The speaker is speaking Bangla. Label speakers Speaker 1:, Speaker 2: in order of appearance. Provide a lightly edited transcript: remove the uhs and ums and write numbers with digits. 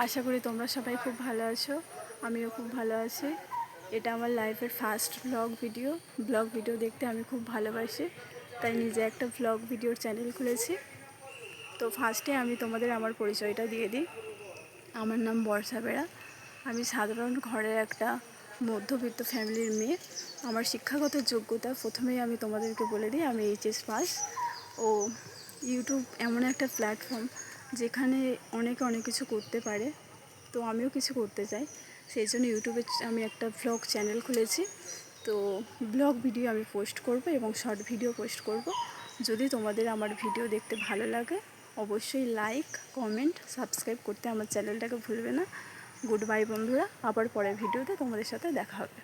Speaker 1: আশা করি তোমরা সবাই খুব ভালো আছো, আমিও খুব ভালো আছি। এটা আমার লাইফের ফার্স্ট ব্লগ ভিডিও দেখতে আমি খুব ভালোবাসি, তাই নিজে একটা ব্লগ ভিডিওর চ্যানেল খুলেছি। তো ফার্স্টে আমি তোমাদের আমার পরিচয়টা দিয়ে দিই। আমার নাম বর্ষা বেড়া। আমি সাধারণ ঘরের একটা মধ্যবিত্ত ফ্যামিলির মেয়ে। আমার শিক্ষাগত যোগ্যতা প্রথমেই আমি তোমাদেরকে বলে দিই, আমি এইচএস পাস। ও ইউটিউব এমন একটা প্ল্যাটফর্ম যেখানে অনেকে অনেক কিছু করতে পারে, তো আমিও কিছু করতে চাই। সেই জন্য ইউটিউবে আমি একটা ব্লগ চ্যানেল খুলেছি। তো ব্লগ ভিডিও আমি পোস্ট করব এবং শর্ট ভিডিও পোস্ট করব। যদি তোমাদের আমার ভিডিও দেখতে ভালো লাগে, অবশ্যই লাইক, কমেন্ট, সাবস্ক্রাইব করতে আমার চ্যানেলটাকে ভুলবে না। গুড বাই বন্ধুরা, আবার পরের ভিডিওতে তোমাদের সাথে দেখা হবে।